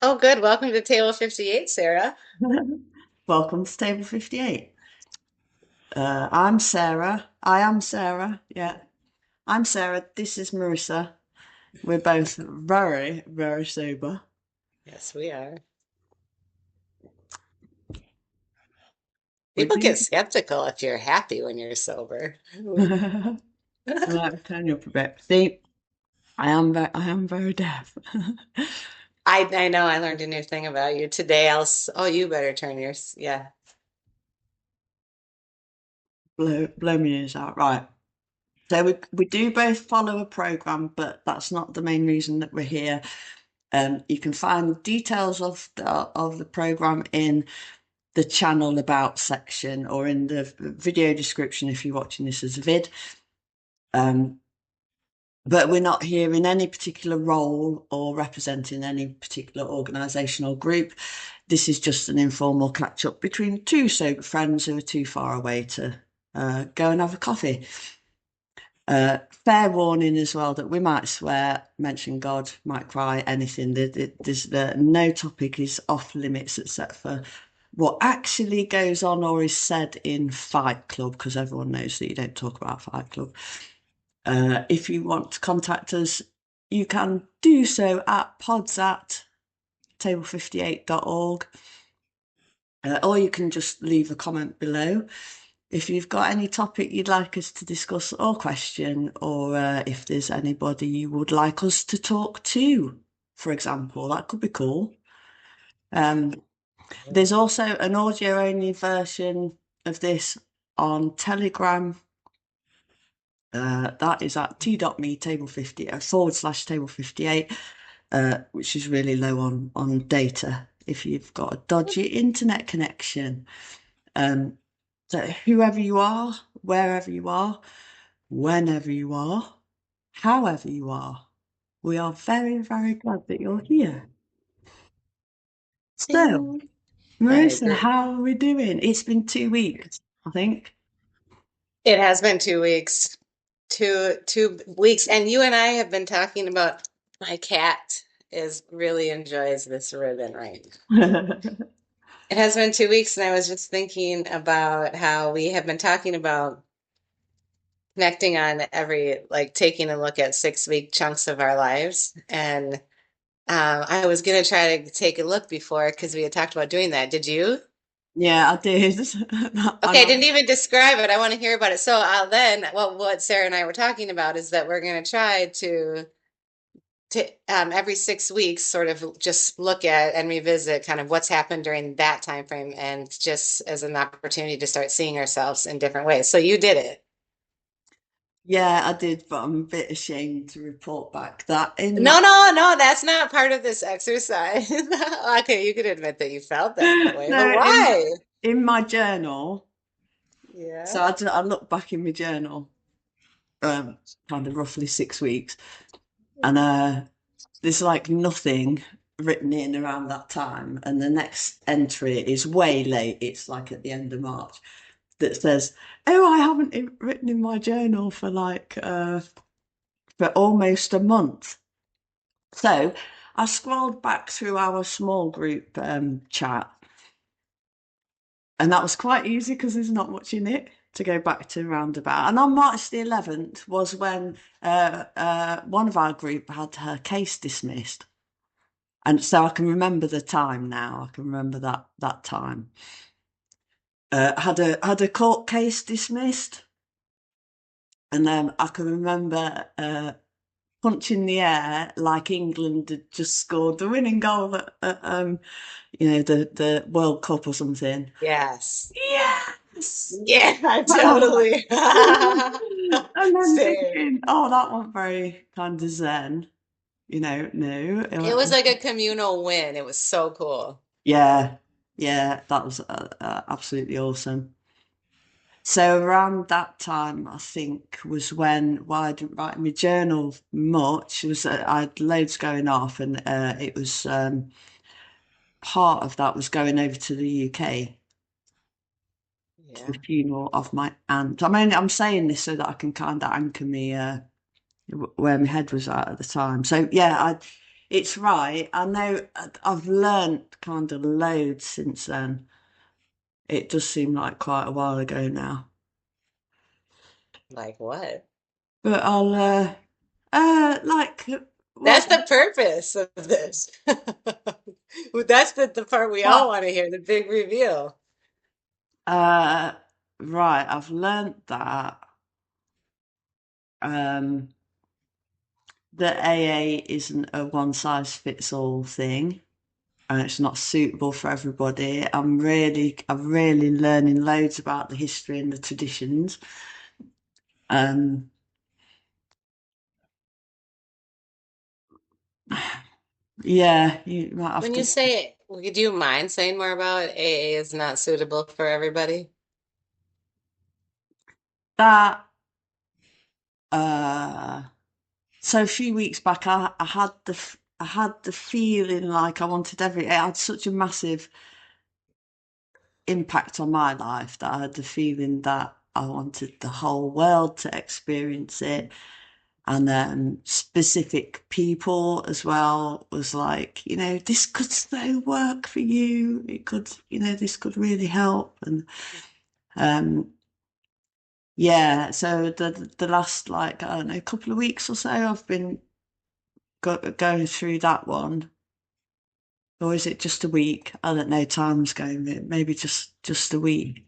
Oh, good. Welcome to Table 58, Sarah. Welcome to Table 58. I'm Sarah. I am Sarah. Yeah, I'm Sarah. This is Marissa. We're both very, very sober. Yes, we are. We People do. get skeptical if you're happy when you're sober. Right, turn you up a bit. See, I am very deaf. I know I learned a new thing about you today. Oh, you better turn yours. Yeah. Blow my ears out. Right. So we do both follow a program, but that's not the main reason that we're here. You can find details of the program in the channel about section or in the video description if you're watching this as a vid. Um, but we're not here in any particular role or representing any particular organisation or group. This is just an informal catch up between two sober friends who are too far away to go and have a coffee. Fair warning as well that we might swear, mention God, might cry, anything. There's no topic is off limits except for what actually goes on or is said in Fight Club, because everyone knows that you don't talk about Fight Club. If you want to contact us, you can do so at pods at table58.org, or you can just leave a comment below. If you've got any topic you'd like us to discuss or question, or if there's anybody you would like us to talk to, for example, that could be cool. Um, there's also an audio only version of this on Telegram. That is at t.me table 50 / table 58, which is really low on data if you've got a dodgy internet connection. Um, so, whoever you are, wherever you are, whenever you are, however you are, we are very, very glad that you're here. So, Ding. I Marissa, agree. how are we doing? It's been 2 weeks, I think. It has been 2 weeks. Two weeks. And you and I have been talking about my cat is really enjoys this ribbon right now. It has been 2 weeks, and I was just thinking about how we have been talking about connecting on like taking a look at 6 week chunks of our lives. And I was going to try to take a look before because we had talked about doing that. Did you? Yeah, I did. I Okay, I know. didn't even describe it. I want to hear about it. So then, what Sarah and I were talking about is that we're going to try to every 6 weeks sort of just look at and revisit kind of what's happened during that time frame, and just as an opportunity to start seeing ourselves in different ways. So you did it. Yeah, I did, but I'm a bit ashamed to report back that in No, that no, no, that's not part of this exercise. Okay, you could admit that you felt that way, but no in why? my journal. So Yeah. I look back in my journal, um, kind of roughly 6 weeks, and there's like nothing written in around that time. And the next entry is way late. It's like at the end of March that says, "Oh, I haven't written in my journal for for almost a month." So I scrolled back through our small group chat, and that was quite easy because there's not much in it to go back to roundabout. And on March the 11th was when one of our group had her case dismissed. And so I can remember the time now. I can remember that time. Had a court case dismissed, and then I can remember punching the air like England had just scored the winning goal at the World Cup or something. Yes. Yes. Yeah, and totally. then Same. thinking, oh, that wasn't very kind of zen. No. It was like a communal win. It was so cool. Yeah, yeah, that was absolutely awesome. So around that time, I think was when I didn't write in my journal much. It was I had loads going off, and it was part of that was going over to the UK to the Yeah. funeral of my aunt. I mean, I'm saying this so that I can kind of anchor me where my head was at the time. So yeah, it's right. I know I've learnt kind of loads since then. It does seem like quite a while ago now. Like what? But I'll, like, That's what, the purpose of this. That's the part we all what, want to hear, the big reveal. uh, right, I've learnt that, um, that AA isn't a one size fits all thing. And it's not suitable for everybody. I'm really learning loads about the history and the traditions. Um, yeah, you might have When you to. say, would you mind saying more about AA is not suitable for everybody? That. Uh, so a few weeks back, I had the feeling like I wanted it had such a massive impact on my life that I had the feeling that I wanted the whole world to experience it. And specific people as well was like, this could so work for you. It could, this could really help. And um, yeah, so the last, like, I don't know, couple of weeks or so, I've been going through that one. Or is it just a week? I don't know. Time's going. Maybe just a week.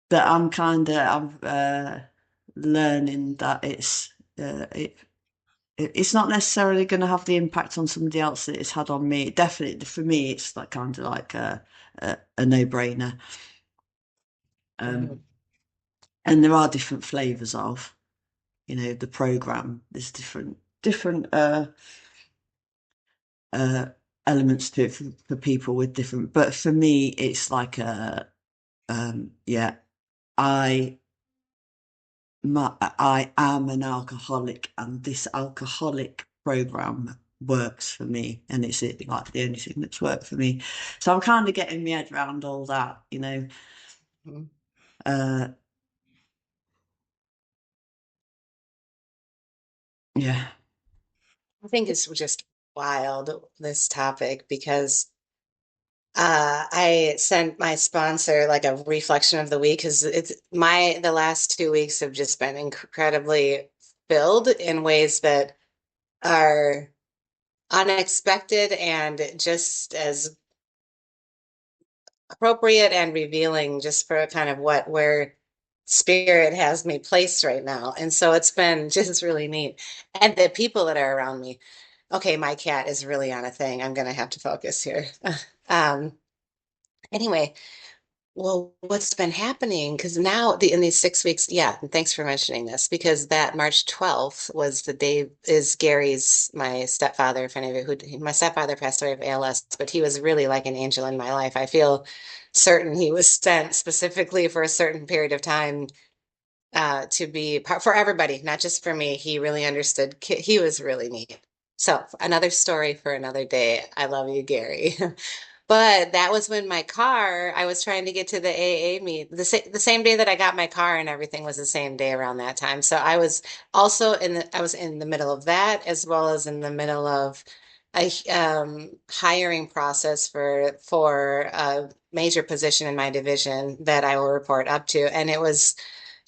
That I'm learning that it's not necessarily going to have the impact on somebody else that it's had on me. Definitely for me, it's like kind of like a no-brainer. Mhm. Um, and there are different flavors of, the program. There's different uh, elements to it for people with different. But for me, it's like yeah. I I am an alcoholic, and this alcoholic program works for me, and it's like the only thing that's worked for me. So I'm kind of getting my head around all that. Mhm. Uh, yeah. I think it's just wild, this topic, because I sent my sponsor like a reflection of the week because the last 2 weeks have just been incredibly filled in ways that are unexpected and just as appropriate and revealing just for kind of where spirit has me placed right now. And so it's been just really neat. And the people that are around me. Okay, my cat is really on a thing. I'm gonna have to focus here. Um, anyway, well, what's been happening? Because now in these 6 weeks, yeah, and thanks for mentioning this, because that March 12th was the day is Gary's, my stepfather, if any of you who my stepfather passed away of ALS, but he was really like an angel in my life. I feel certain he was sent specifically for a certain period of time to be part for everybody, not just for me. He really understood. He was really neat. So another story for another day. I love you, Gary. But that was when I was trying to get to the AA meet. The same day that I got my car and everything was the same day around that time. So I was in the middle of that as well as in the middle of a hiring process for a major position in my division that I will report up to. And it was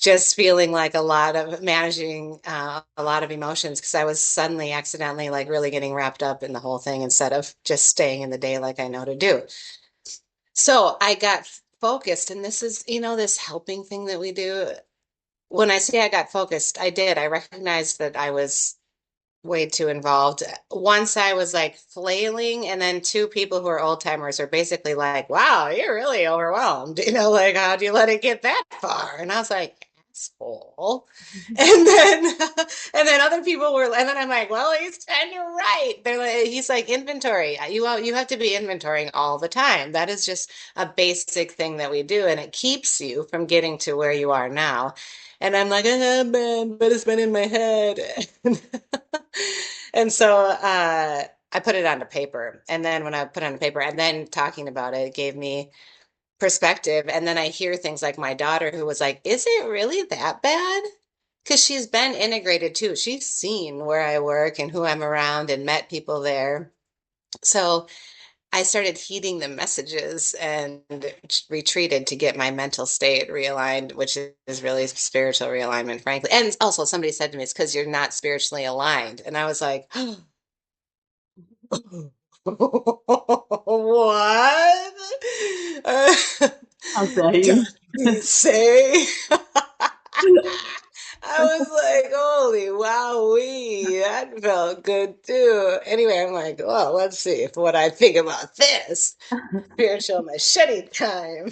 just feeling like a lot of managing a lot of emotions because I was suddenly accidentally like really getting wrapped up in the whole thing instead of just staying in the day like I know to do. So I got focused, and this is, this helping thing that we do. When I say I got focused, I did. I recognized that I was way too involved. Once I was like flailing, and then two people who are old timers are basically like, wow, you're really overwhelmed. Like, how do you let it get that far? And I was like, asshole. And then other people were, and then I'm like, well, he's kind of right. He's like inventory. You have to be inventorying all the time. That is just a basic thing that we do, and it keeps you from getting to where you are now. And I'm like, man, but it's been in my head. And so I put it onto paper. And then when I put it on paper and then talking about it, it gave me perspective. And then I hear things like my daughter who was like, is it really that bad? because she's been integrated too. She's seen where I work and who I'm around and met people there. So I started heeding the messages and retreated to get my mental state realigned, which is really spiritual realignment, frankly. And also, somebody said to me, it's because you're not spiritually aligned. And I was like, what? Uh, How dare you? does he say? I was like, holy wowee, that felt good too. Anyway, I'm like, well, let's see what I think about this spiritual machete time.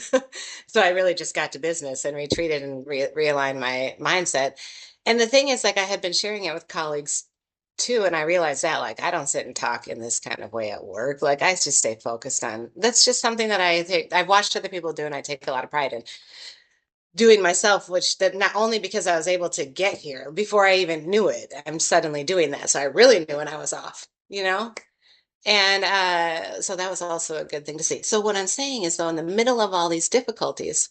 So I really just got to business and retreated and realigned my mindset. And the thing is, like, I had been sharing it with colleagues too, and I realized that, like, I don't sit and talk in this kind of way at work. Like, I just stay focused on that's just something that I think I've watched other people do, and I take a lot of pride in doing myself, which that not only because I was able to get here before I even knew it, I'm suddenly doing that. So I really knew when I was off, you know? And so that was also a good thing to see. So what I'm saying is, though, in the middle of all these difficulties,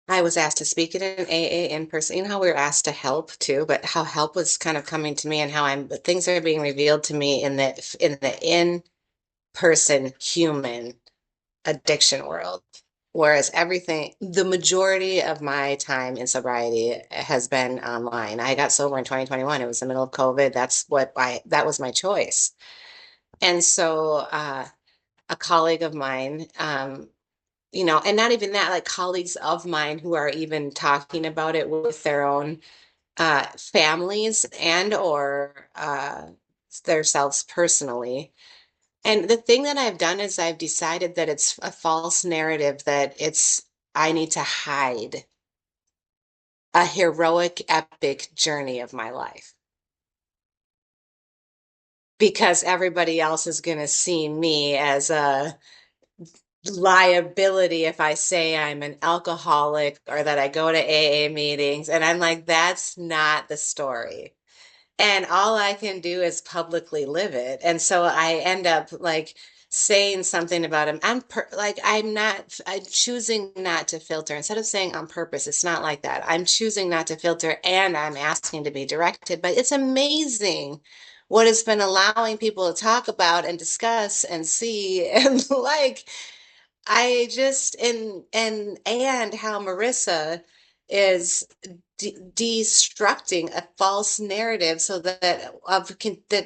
I was asked to speak at an AA in person. You know how we were asked to help too, but how help was kind of coming to me and how I'm things are being revealed to me in the in-person human addiction world. Whereas everything, the majority of my time in sobriety has been online. I got sober in 2021. It was the middle of COVID. That was my choice. And so, a colleague of mine, and not even that, like colleagues of mine who are even talking about it with their own families and or themselves personally. And the thing that I've done is I've decided that it's a false narrative that I need to hide a heroic, epic journey of my life because everybody else is going to see me as a liability if I say I'm an alcoholic or that I go to AA meetings. And I'm like, that's not the story. And all I can do is publicly live it. And so I end up like saying something about him. I'm choosing not to filter. Instead of saying on purpose, it's not like that. I'm choosing not to filter and I'm asking to be directed. But it's amazing what it's been allowing people to talk about and discuss and see. And like, I just and how Marissa is destructing a false narrative so that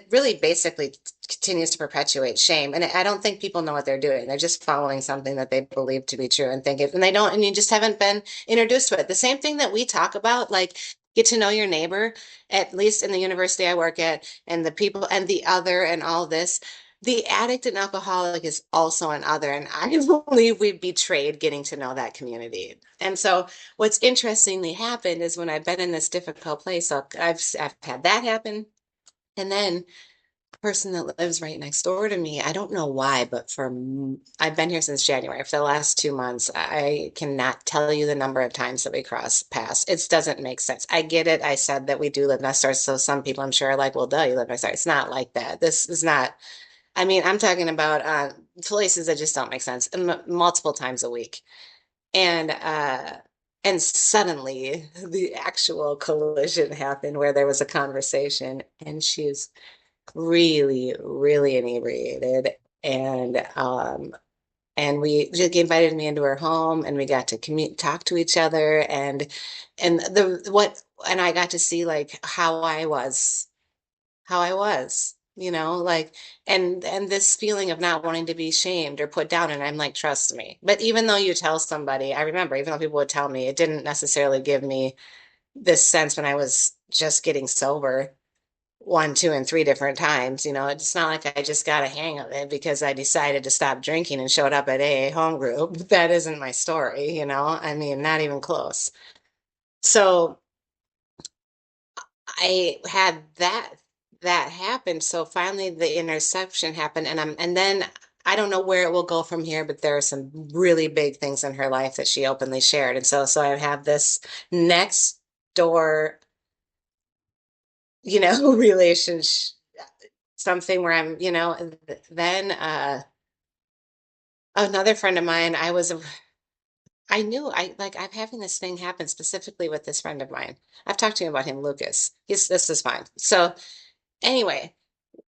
really basically continues to perpetuate shame. And I don't think people know what they're doing. They're just following something that they believe to be true and think it, and they don't, and you just haven't been introduced to it. The same thing that we talk about, like get to know your neighbor, at least in the university I work at, and the people and the other and all this. The addict and alcoholic is also an other, and I believe we betrayed getting to know that community. And so what's interestingly happened is when I've been in this difficult place, so I've had that happen. And then the person that lives right next door to me, I don't know why, but I've been here since January. For the last 2 months, I cannot tell you the number of times that we cross paths. It doesn't make sense. I get it. I said that we do live next door. So some people I'm sure are like, well, duh, you live next door. It's not like that. This is not, I mean, I'm talking about places that just don't make sense multiple times a week. And and suddenly the actual collision happened where there was a conversation and she's really, really inebriated. And we just invited me into her home and we got to talk to each other and I got to see like how I was, like and this feeling of not wanting to be shamed or put down. And I'm like, trust me. But even though you tell somebody, I remember, even though people would tell me, it didn't necessarily give me this sense when I was just getting sober one, two, and three different times. It's not like I just got a hang of it because I decided to stop drinking and showed up at AA home group. That isn't my story. I mean, not even close. So I had that happen. So finally the interception happened and then I don't know where it will go from here, but there are some really big things in her life that she openly shared. And so I have this next door, relationship, something where and then another friend of mine, I knew I'm having this thing happen specifically with this friend of mine. I've talked to him about him, Lucas. This is fine. So anyway,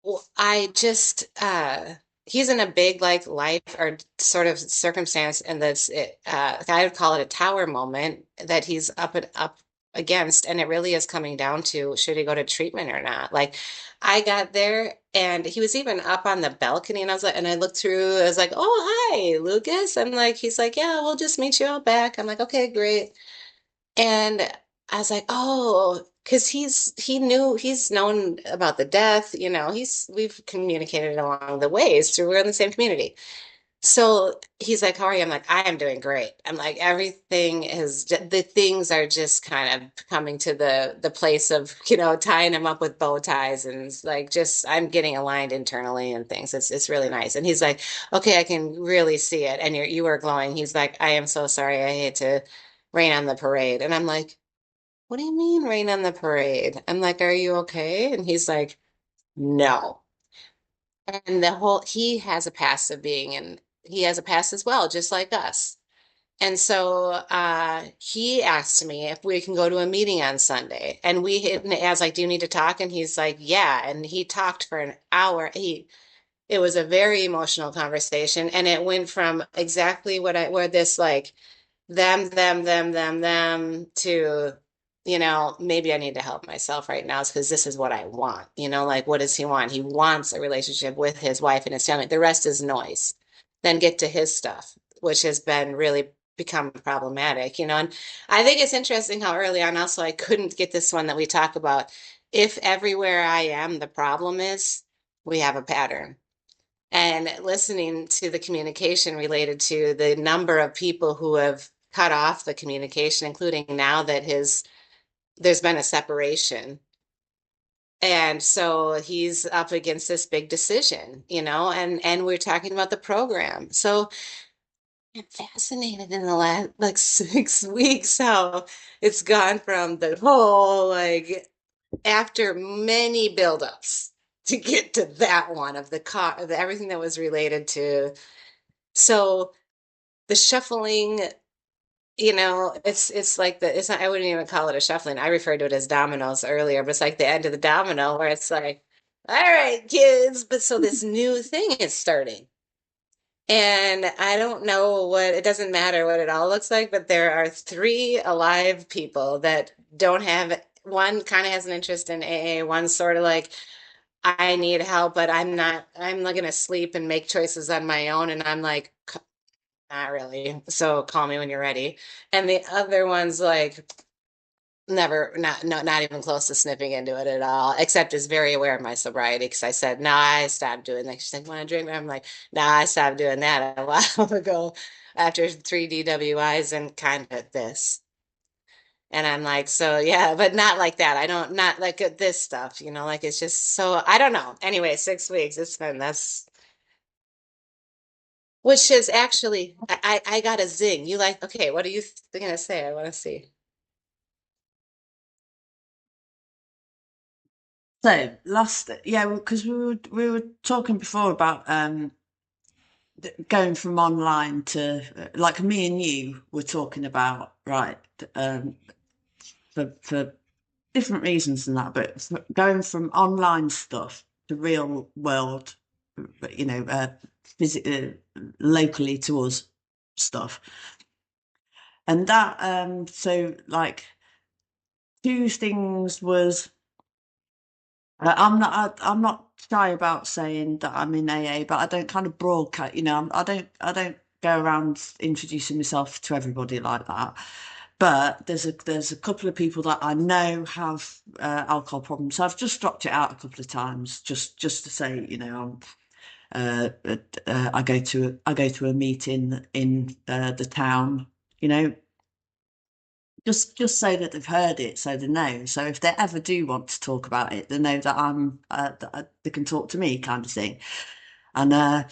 well, I just he's in a big like life or sort of circumstance and I would call it a tower moment that he's up against, and it really is coming down to should he go to treatment or not. Like I got there and he was even up on the balcony and I was like, and I looked through, I was like, oh hi, Lucas. I'm like, he's like, yeah, we'll just meet you out back. I'm like, okay, great. And I was like, oh, because he's known about the death, we've communicated along the ways through we're in the same community. So he's like, how are you? I'm like, I am doing great. I'm like, the things are just kind of coming to the place of, tying them up with bow ties and it's like just I'm getting aligned internally and things. It's really nice. And he's like, okay, I can really see it. And you are glowing. He's like, I am so sorry. I hate to rain on the parade. And I'm like, what do you mean rain on the parade? I'm like, are you okay? And he's like, no. And he has a past of he has a past as well, just like us. And so he asked me if we can go to a meeting on Sunday. And I was like, do you need to talk? And he's like, yeah. And he talked for an hour. It was a very emotional conversation. And it went from exactly where this like, them to, maybe I need to help myself right now because this is what I want. Like, what does he want? He wants a relationship with his wife and his family. The rest is noise. Then get to his stuff, which has been really become problematic. And I think it's interesting how early on also I couldn't get this one that we talk about. If everywhere I am, the problem is we have a pattern and listening to the communication related to the number of people who have cut off the communication, including now that there's been a separation. And so he's up against this big decision, and we're talking about the program. So I'm fascinated in the last like 6 weeks how it's gone from the whole like after many buildups to get to that one of of everything that was related to. So the shuffling, it's like it's not, I wouldn't even call it a shuffling. I referred to it as dominoes earlier, but it's like the end of the domino where it's like, all right, kids, but so this new thing is starting. And I don't know it doesn't matter what it all looks like, but there are three alive people that don't have, one kind of has an interest in AA, one's sort of like, I need help, but I'm not gonna sleep and make choices on my own. And I'm like, not really. So call me when you're ready. And the other one's like never, not even close to sniffing into it at all, except is very aware of my sobriety because I said, no, I stopped doing that. She's like, want to drink? I'm like, no, I stopped doing that a while ago after three DWIs and kind of this. And I'm like, so yeah, but not like that. I don't, not like this stuff, like it's just so, I don't know. Anyway, 6 weeks, that's which is actually, I got a zing. You like, okay, what are you gonna say? I want to see. So last, yeah, because we were talking before about going from online to like me and you were talking about, right, um, for different reasons than that, but going from online stuff to real world, you know, physically, locally to us stuff, and that so like two things was I'm not shy about saying that I'm in AA, but I don't kind of broadcast. I don't go around introducing myself to everybody like that. But there's a couple of people that I know have alcohol problems. So I've just dropped it out a couple of times, just to say, I go to a meeting in the town, you know, just so that they've heard it, so they know. So if they ever do want to talk about it, they know that they can talk to me, kind of thing. And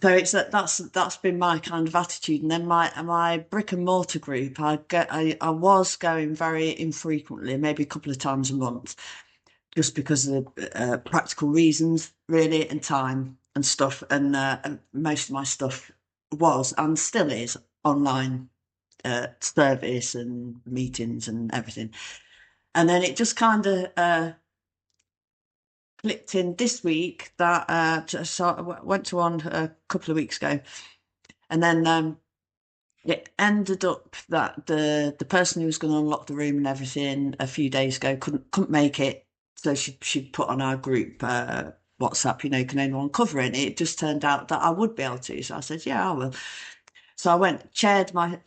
so that's been my kind of attitude. And then my brick and mortar group, I was going very infrequently, maybe a couple of times a month, just because of practical reasons, really, and time and stuff. And most of my stuff was and still is online. service and meetings and everything. And then it just kind of clicked in this week that so I went to one a couple of weeks ago, and then it ended up that the person who was going to unlock the room and everything a few days ago couldn't make it, so she put on our group WhatsApp, can anyone cover it? It just turned out that I would be able to, so I said, yeah, I will. So I went chaired my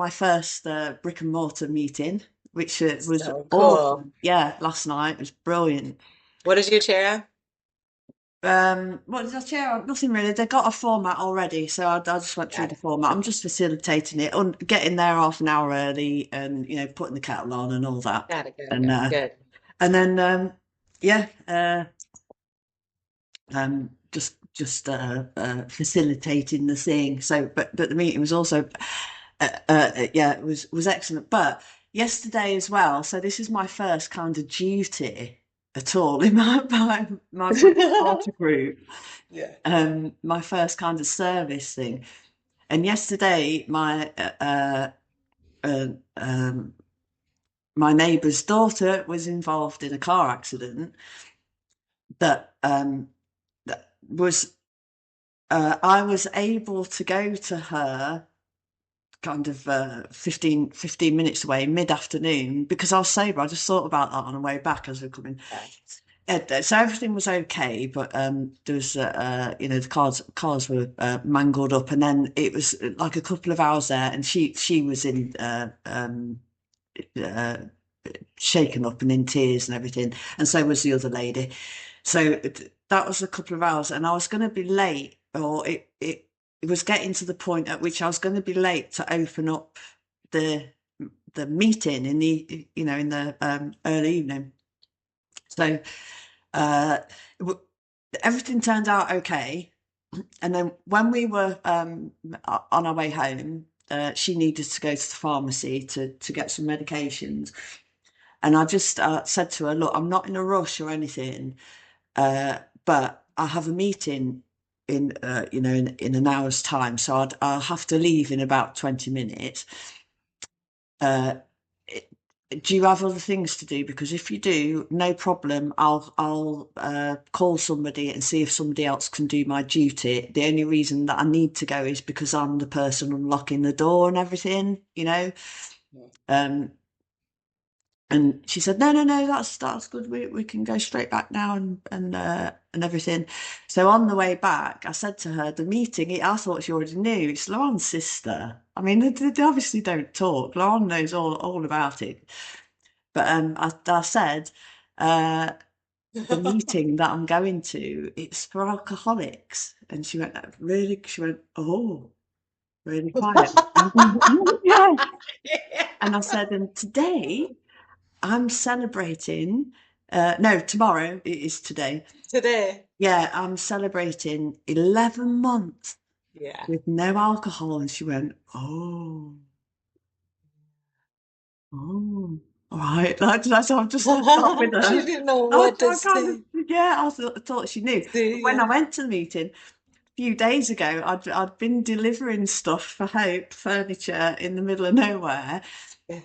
first brick and mortar meeting, which was So cool. awesome. Yeah, last night it was brilliant. What did you chair? What did I chair? Nothing really. They got a format already, so I just went through Got the it. format. I'm just facilitating it, getting there half an hour early, and putting the kettle on and all that, Got it. Got it. and Got it. Good. and then yeah, just facilitating the thing. So, but the meeting was also yeah, it was excellent. But yesterday as well. So this is my first kind of duty at all in my brick and mortar group. Yeah. My first kind of service thing. And yesterday, uh, um, my neighbour's daughter was involved in a car accident that was I was able to go to her kind of 15 minutes away mid-afternoon because I was sober. I just thought about that on the way back as we are coming. So everything was okay, but there was, the cars were mangled up, and then it was like a couple of hours there, and she was in uh, shaken up and in tears and everything, and so was the other lady. So that was a couple of hours, and I was going to be late, or it was getting to the point at which I was going to be late to open up the the meeting in the early evening. So uh, everything turned out okay. And then when we were on our way home, she needed to go to the pharmacy to get some medications. And I just said to her, look, I'm not in a rush or anything, but I have a meeting in an hour's time. So I'll have to leave in about 20 minutes. Uh, do you have other things to do? Because if you do, no problem. I'll call somebody and see if somebody else can do my duty. The only reason that I need to go is because I'm the person unlocking the door and everything. Um, and she said, no, no, no, that's good. We can go straight back now and everything. So on the way back, I said to her, the meeting, I thought she already knew. It's Lauren's sister. I mean, they obviously don't talk. Lauren knows all about it. But I said, uh, the meeting that I'm going to, it's for alcoholics. And she went, really? She went, oh, really quiet. Yeah. And I said, and today I'm celebrating, no, tomorrow, it is today. Today. Yeah, I'm celebrating 11 months Yeah. with no alcohol. And she went, oh. Oh, all right. So I've just left that with She her. didn't know I, what to I kind of, say. yeah, I thought she knew. But See, when I yeah. went to the meeting a few days ago, I'd been delivering stuff for Hope furniture in the middle of nowhere. Yeah.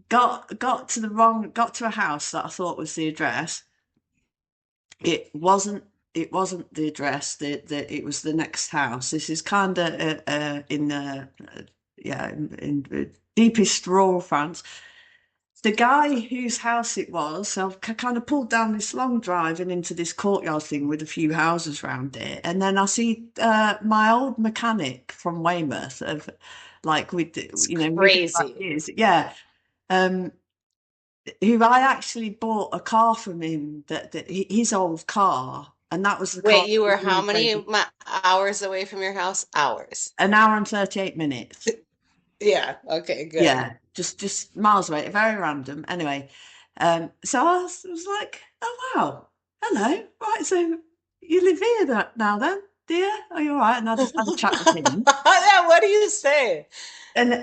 Got to a house that I thought was the address. It wasn't. It wasn't the address. It was the next house. This is kind of in yeah, in deepest rural France. The guy whose house it was, so I've kind of pulled down this long drive and into this courtyard thing with a few houses around it, and then I see my old mechanic from Weymouth of like It's we go back crazy. years, yeah. Um, who I actually bought a car from him that his old car, and that was the car Wait, you that were was how really many crazy. hours away from your house? Hours. An hour and 38 minutes. Yeah. Okay, good. Yeah, just miles away, very random. Anyway, so I was like, oh wow, hello, right, so you live here now then, dear? Are you all right? And I just had a chat with him. Yeah, what do you say? And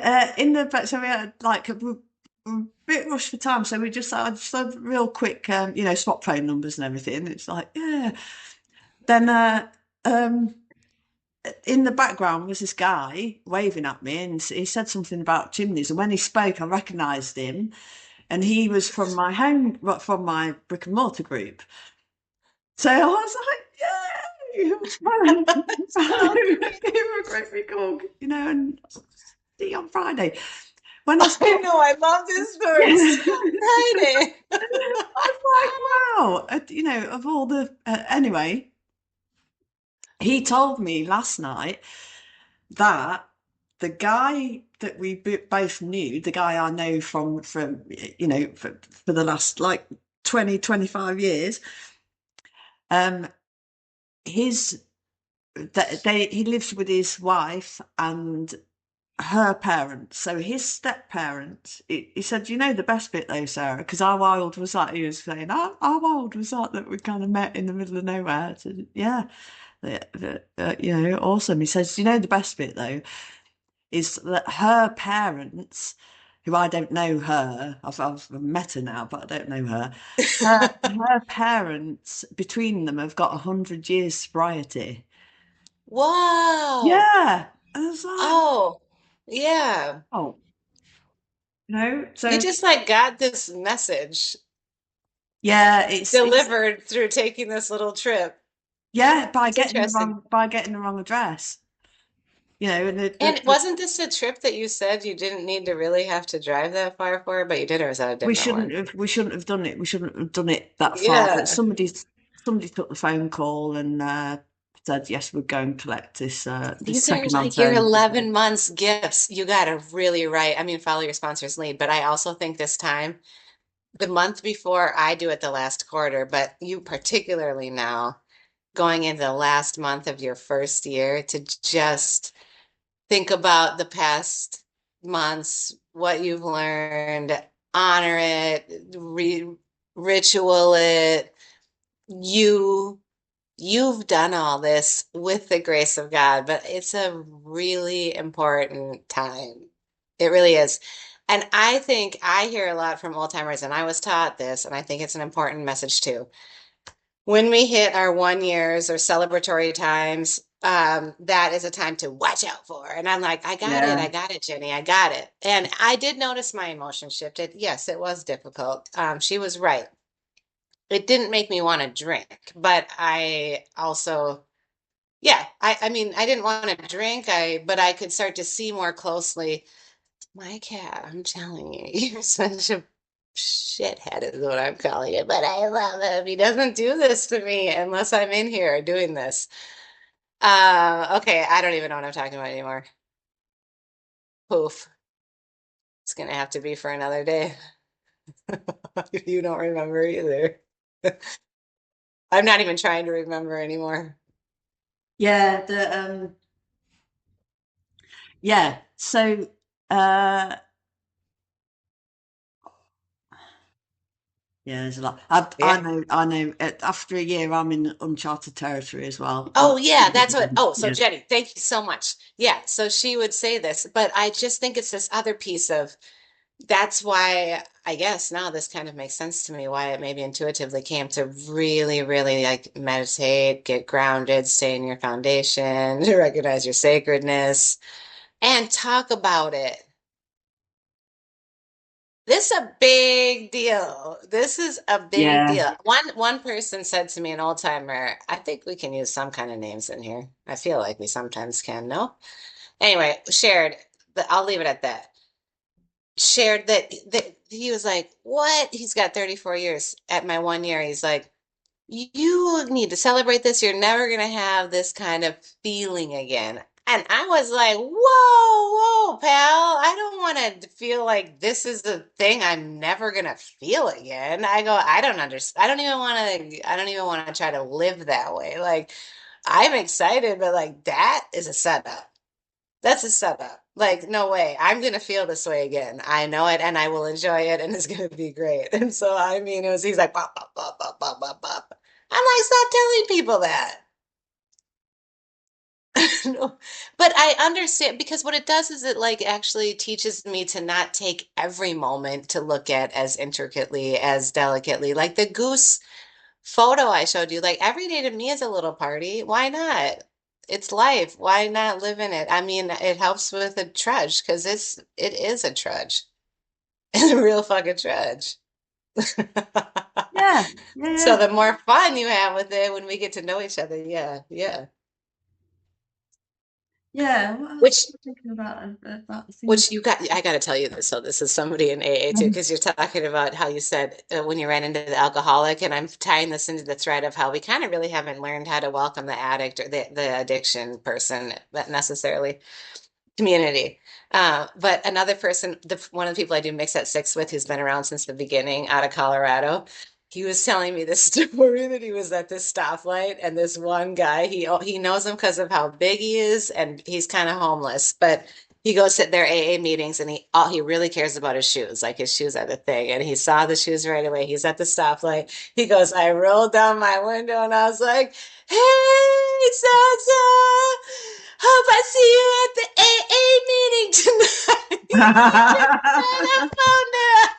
so we had like a bit rushed for time, so I just had real quick, swap phone numbers and everything. It's like, yeah. Then in the background was this guy waving at me, and he said something about chimneys. And when he spoke, I recognised him, and he was from my home, from my brick and mortar group. So I was like, "Yay! Well, So great. give him a great big hug, and see you on Friday." When I I saw, know, I love this story. yeah, See you on Friday. I was like, "Wow!" Of all the anyway, he told me last night that the guy that we both knew, the guy I know from for the last like 20, 25 years, um, his that they he lives with his wife and her parents. So his step parents, he said, "You know the best bit though, Sarah, because how wild was that?" He was saying, how wild was that we kind of met in the middle of nowhere?" I said, "Yeah, awesome." He says, "You know the best bit though is that her parents, who I don't know her, I've met her now, but I don't know her. Her parents between them have got 100 years sobriety." Wow. Yeah, and I was like, Oh, yeah. "Oh, no." You So just like got this message yeah, it's delivered through taking this little trip. yeah, It's interesting. by getting the wrong address. And And wasn't this a trip that you said you didn't need to really have to drive that far for, but you did, or was that a different one? we shouldn't have done it. We shouldn't have done it that far. But Yeah. somebody took the phone call and said yes, we'd go and collect this These are second-hand like your phone. 11 months gifts. You got to really write. I mean, follow your sponsor's lead, but I also think this time, the month before I do it the last quarter, but you particularly now, going into the last month of your first year to just think about the past months, what you've learned, honor it, ritual it. You you've done all this with the grace of God, but it's a really important time. It really is. And I think I hear a lot from old timers, and I was taught this, and I think it's an important message too. When we hit our 1 years or celebratory times, that is a time to watch out for. And I'm like, Yeah, I got it, Jenny, I got it. And I did notice my emotion shifted. Yes, it was difficult. She was right. It didn't make me want to drink, but I also, yeah, I mean, I didn't want to drink, but I could start to see more closely. My cat, I'm telling you, you're such a shithead is what I'm calling it, but I love him. He doesn't do this to me unless I'm in here doing this. Okay, I don't even know what I'm talking about anymore. Poof. It's gonna have to be for another day. You don't remember either. I'm not even trying to remember anymore. yeah, yeah. So uh, yeah, there's a lot. Yeah. I know. After a year, I'm in uncharted territory as well. Oh, yeah, that's what. Oh, so Yeah, Jenny, thank you so much. Yeah, so she would say this, but I just think it's this other piece of that's why I guess now this kind of makes sense to me why it maybe intuitively came to really, really like meditate, get grounded, stay in your foundation, recognize your sacredness, and talk about it. This is a big deal. This is a big yeah, deal. One person said to me, an old timer, I think we can use some kind of names in here. I feel like we sometimes can, no? Anyway, shared, I'll leave it at that. Shared that he was like, "What?" He's got 34 years. At my 1 year, he's like, "You need to celebrate this. You're never gonna have this kind of feeling again." And I was like, "Whoa, whoa, pal. I don't want to feel like this is the thing I'm never gonna feel again." I go, "I don't understand. I don't even want to try to live that way. Like, I'm excited, but like that is a setup. That's a setup. Like, no way. I'm gonna feel this way again. I know it and I will enjoy it and it's gonna be great." And so I mean it was he's like pop, pop, pop, pop, pop, pop, pop. I'm like, stop telling people that. No. But I understand because what it does is it like actually teaches me to not take every moment to look at as intricately, as delicately. Like the goose photo I showed you, like every day to me is a little party. Why not? it's life. Why not live in it? I mean, it helps with a trudge because it is a trudge. It's a real fucking trudge. Yeah, yeah, So yeah. the more fun you have with it when we get to know each other, yeah, yeah. Yeah, what else Which am I thinking about the things? Which you got, I got to tell you this. So this is somebody in AA too, because you're talking about how you said when you ran into the alcoholic, and I'm tying this into the thread of how we kind of really haven't learned how to welcome the addict or the addiction person, but necessarily community. But another person, one of the people I do Mix at Six with, who's been around since the beginning out of Colorado, he was telling me this story that he was at this stoplight and this one guy, he knows him because of how big he is and he's kind of homeless, but he goes to their AA meetings and all he really cares about his shoes, like his shoes are the thing. And he saw the shoes right away. He's at the stoplight. He goes, I rolled down my window and I was like, "Hey, so hope I see you at the AA meeting tonight." He just said, I found her.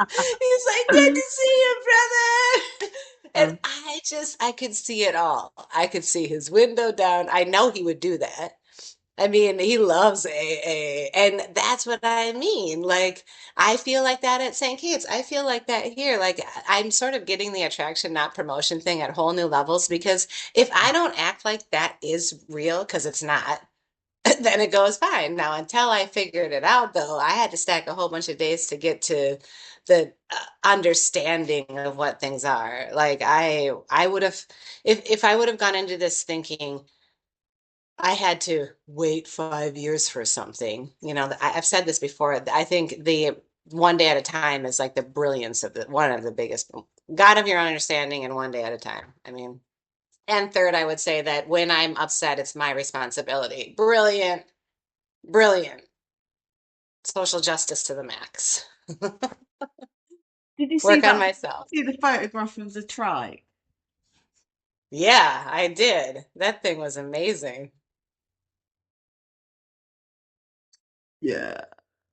He's like, good to see you, brother. And I could see it all. I could see his window down. I know he would do that. I mean, he loves AA. And that's what I mean. Like, I feel like that at St. Kate's. I feel like that here. Like, I'm sort of getting the attraction, not promotion thing at whole new levels because if I don't act like that is real, because it's not, then it goes fine. Now, until I figured it out, though, I had to stack a whole bunch of days to get to the understanding of what things are. Like, I would have, if I would have gone into this thinking, I had to wait 5 years for something. You know, I've said this before. I think the one day at a time is like the brilliance of the one of the biggest God of your understanding and one day at a time. I mean, and third, I would say that when I'm upset, it's my responsibility. Brilliant, brilliant. Social justice to the max. Did you see Work on that? myself. See the photograph of the trike? Yeah, I did. That thing was amazing. Yeah,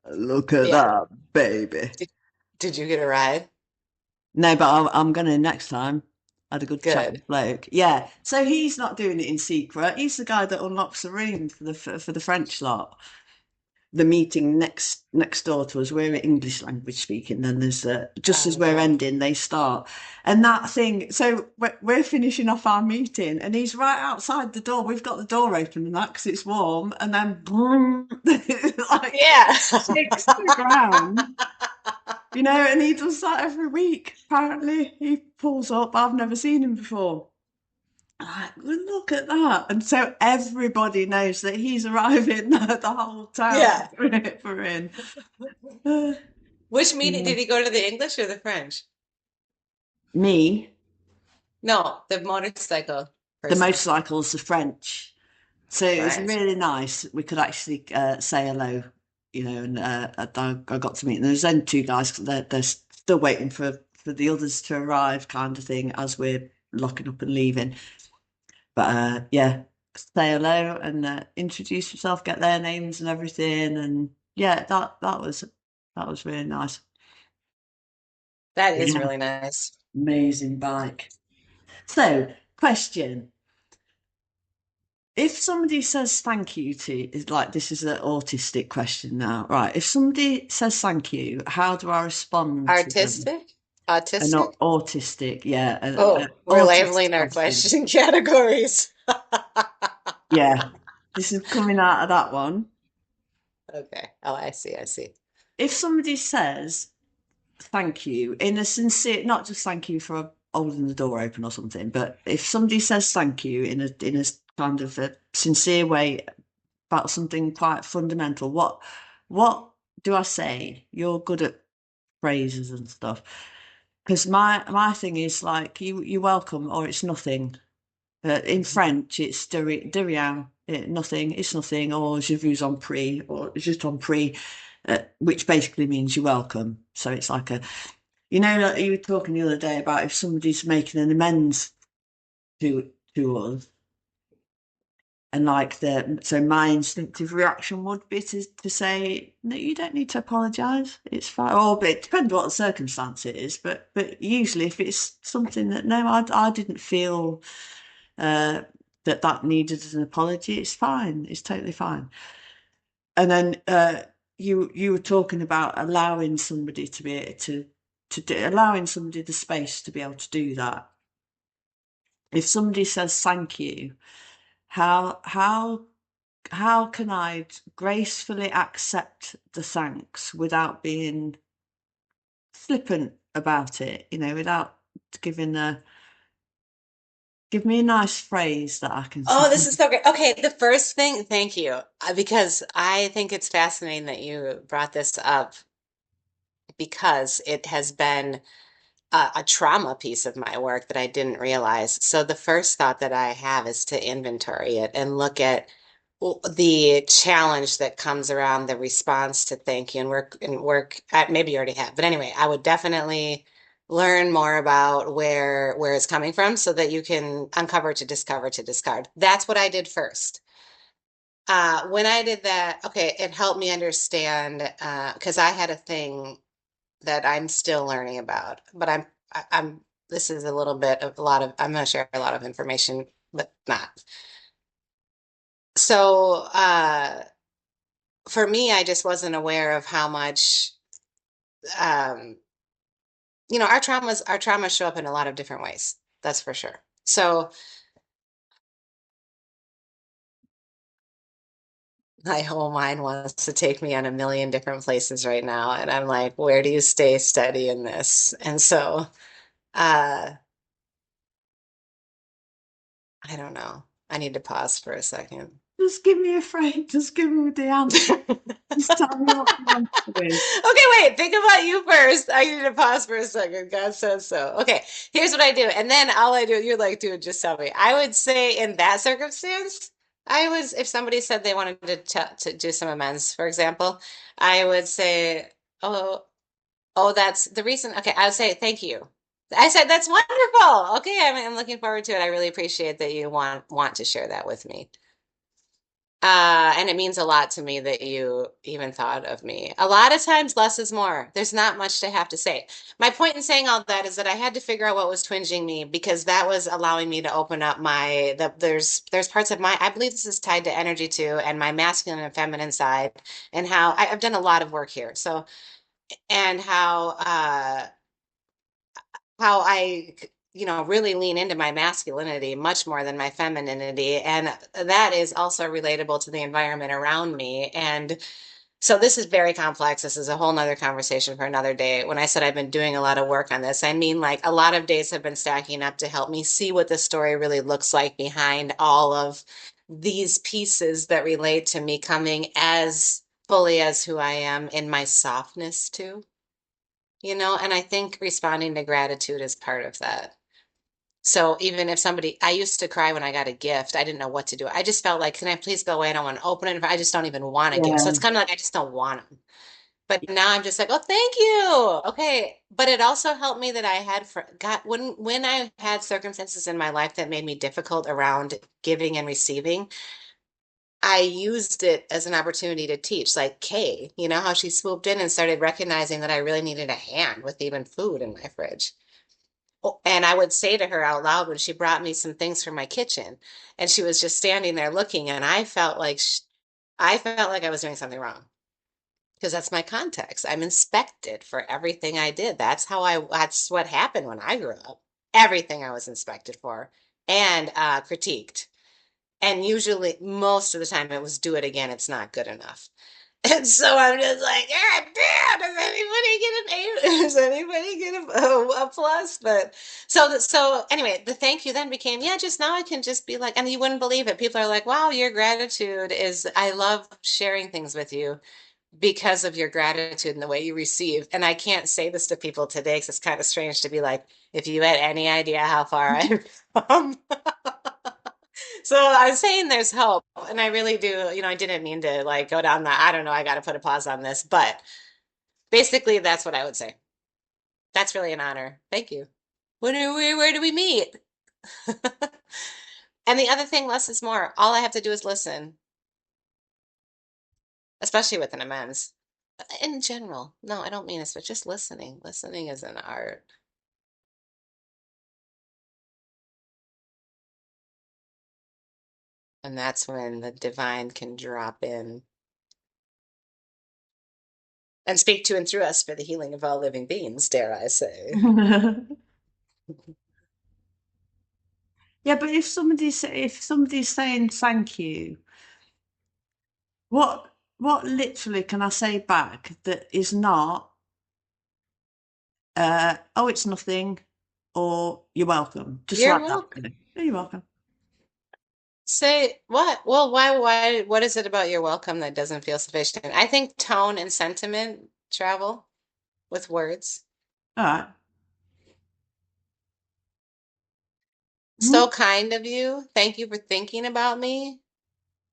look at Yeah. that, baby. Did, did you get a ride? No, but I'm gonna next time. I had a good chat Good. with bloke. Yeah, so he's not doing it in secret. He's the guy that unlocks the room for the French lot. The meeting next door to us, we're English language speaking. Then there's just as we're Okay. ending, they start, and that thing. So we're finishing off our meeting, and he's right outside the door. We've got the door open and that because it's warm, and then boom, like Yeah. sticks to the ground. You know, and he does that every week. Apparently, he pulls up. I've never seen him before. Like, well, look at that. And so everybody knows that he's arriving the whole town Yeah. for in. Uh, Which meeting yeah. did he go to, the English or the French? Me, No, the motorcycle the person. motorcycle's the French. So it was French. really nice. We could actually say hello, you know, and I got to meet them. There's then two guys, they're still waiting for the others to arrive, kind of thing, as we're locking up and leaving. But yeah, say hello and introduce yourself, get their names and everything, and yeah, that was really nice. That is Yeah, really nice. amazing bike. So, question: if somebody says thank you to, is like this is an autistic question now, right? If somebody says thank you, how do I respond to them? Artistic? Autistic? Not autistic, yeah, Oh, we're autistic labeling our question. question categories. Yeah, this is coming out of that one. Okay. Oh, I see. I see. If somebody says thank you in a sincere, not just thank you for holding the door open or something, but if somebody says thank you in a kind of a sincere way about something quite fundamental, what do I say? You're good at phrases and stuff. Because my thing is like you're welcome or it's nothing. In French, it's de rien, nothing, it's nothing, or je vous en prie, or je t'en prie, which basically means you're welcome. So it's like a, you know, like you were talking the other day about if somebody's making an amends to us, and like so my instinctive reaction would be to say, no, you don't need to apologise. It's fine. Or but it depends what the circumstance it is, but usually if it's something that no, I didn't feel uh, that needed an apology, it's fine. It's totally fine. And then you were talking about allowing somebody to be able to do, allowing somebody the space to be able to do that. If somebody says thank you, how how how can I gracefully accept the thanks without being flippant about it? You know, without giving a give me a nice phrase that I can say. Oh, this is so great. Okay, the first thing, thank you, because I think it's fascinating that you brought this up because it has been a trauma piece of my work that I didn't realize. So the first thought that I have is to inventory it and look at the challenge that comes around the response to thank you and work. Maybe you already have, but anyway, I would definitely learn more about where it's coming from so that you can uncover to discover to discard. That's what I did first. When I did that, okay, it helped me understand because I had a thing that I'm still learning about, but I'm this is a little bit of a lot of I'm going to share a lot of information, but not. So for me, I just wasn't aware of how much um, our traumas show up in a lot of different ways. That's for sure. So my whole mind wants to take me on a million different places right now, and I'm like, where do you stay steady in this? And so uh, I don't know. I need to pause for a second. Just give me a phrase. Just give me the answer. Just tell me what the answer is. Okay, wait, think about you first. I need to pause for a second. God says so. Okay, here's what I do. And then all I do, you're like, dude, just tell me. I would say in that circumstance, if somebody said they wanted to do some amends, for example, I would say, oh, oh, that's the reason. Okay, I would say, thank you. I said, that's wonderful. Okay, I'm looking forward to it. I really appreciate that you want to share that with me. And it means a lot to me that you even thought of me. A lot of times, less is more. There's not much to have to say. My point in saying all that is that I had to figure out what was twinging me because that was allowing me to open up there's parts of my I believe this is tied to energy too, and my masculine and feminine side, and how I've done a lot of work here. So and how I really lean into my masculinity much more than my femininity. And that is also relatable to the environment around me. And so this is very complex. This is a whole nother conversation for another day. When I said I've been doing a lot of work on this, I mean like a lot of days have been stacking up to help me see what the story really looks like behind all of these pieces that relate to me coming as fully as who I am in my softness too. And I think responding to gratitude is part of that. So even if I used to cry when I got a gift, I didn't know what to do. I just felt like, can I please go away? I don't want to open it. I just don't even want a gift. So it's Yeah. kind of like I just don't want them. But now I'm just like, oh, thank you. Okay. But it also helped me that I had got when I had circumstances in my life that made me difficult around giving and receiving. I used it as an opportunity to teach, like Kay, how she swooped in and started recognizing that I really needed a hand with even food in my fridge. And I would say to her out loud when she brought me some things from my kitchen, and she was just standing there looking, and I felt like I was doing something wrong because that's my context. I'm inspected for everything I did. That's what happened when I grew up. Everything I was inspected for and critiqued. And usually, most of the time, it was do it again. It's not good enough. And so I'm just like, God damn, does anybody get an A? Does anybody get a plus? But so anyway, the thank you then became, yeah, just now I can just be like, and you wouldn't believe it. People are like, wow, your gratitude I love sharing things with you because of your gratitude and the way you receive. And I can't say this to people today because it's kind of strange to be like, if you had any idea how far I've come. So I'm saying there's hope, and I really do. I didn't mean to like go down I don't know, I got to put a pause on this, but basically that's what I would say. That's really an honor. Thank you. Where do we meet? And the other thing, less is more. All I have to do is listen, especially with an amends. In general, no, I don't mean this, but just listening. Listening is an art. And that's when the divine can drop in and speak to and through us for the healing of all living beings, dare I say. Yeah, but if somebody's saying thank you, what literally can I say back that is not oh it's nothing or you're welcome. Just You're like that. welcome. Oh, you're welcome. Say what? Well, what is it about your welcome that doesn't feel sufficient? I think tone and sentiment travel with words. All right. So Mhm. kind of you. Thank you for thinking about me.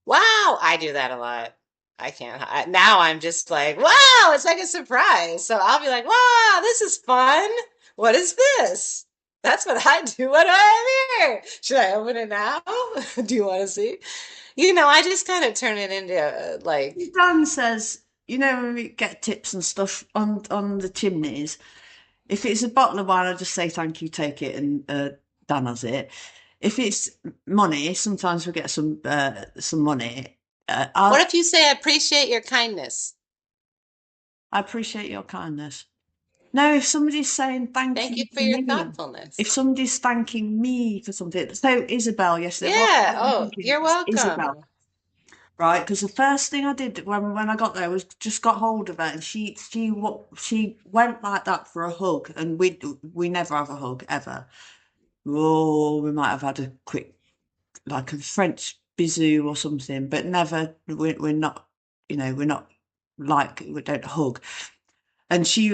Wow, I do that a lot. I can't. Now I'm just like, wow, it's like a surprise. So I'll be like, wow, this is fun. What is this? That's what I do when I'm here. Should I open it now? Do you want to see? I just kind of turn it into like, Dan says, you know, when we get tips and stuff on the chimneys, if it's a bottle of wine, I just say thank you, take it, and Dan has it. If it's money, sometimes we get some money. what if you say, I appreciate your kindness? I appreciate your kindness. No, if somebody's saying thank Thank you you for to your me, if thoughtfulness. somebody's thanking me for something, so Isabel yesterday, Yeah. what I'm Oh, thinking you're is Isabel, welcome. right? Because the first thing I did when I got there was just got hold of her, and she went like that for a hug, and we never have a hug ever. Oh, we might have had a quick like a French bisou or something, but never. We're not, we're not like we don't hug. And she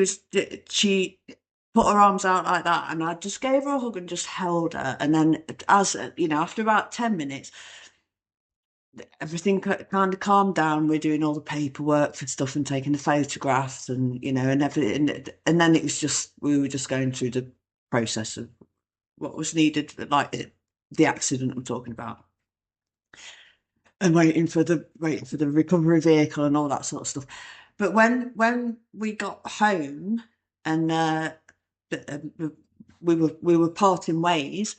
put her arms out like that, and I just gave her a hug and just held her. And then, as after about 10 minutes, everything kind of calmed down. We're doing all the paperwork for stuff and taking the photographs, and and everything. And then it was just we were just going through the process of what was needed, like the accident I'm talking about, and waiting for the recovery vehicle and all that sort of stuff. But when we got home and uh, we were parting ways,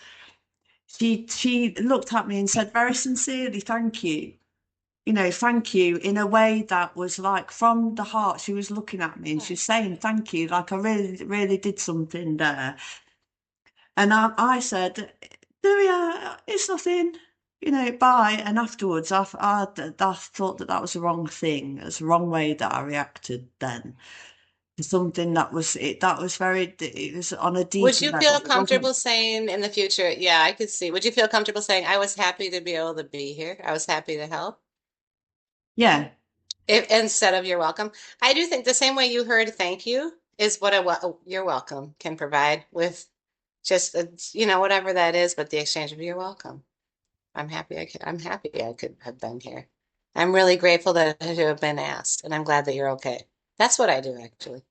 she looked at me and said very sincerely, "Thank you." Thank you in a way that was like from the heart. She was looking at me and she's saying, "Thank you," like I really, really did something there. And I said, "No, yeah, it's nothing, bye." And afterwards, I thought that was the wrong thing. It was the wrong way that I reacted then. To something that was it was on a Would deeper you level. feel It wasn't, comfortable saying in the future, yeah, I could see. Would you feel comfortable saying, I was happy to be able to be here? I was happy to help? yeah, Instead of you're welcome. I do think the same way you heard thank you is what you're welcome can provide with just, whatever that is, but the exchange of you're welcome. I'm happy I could have been here. I'm really grateful that to have been asked, and I'm glad that you're okay. That's what I do, actually.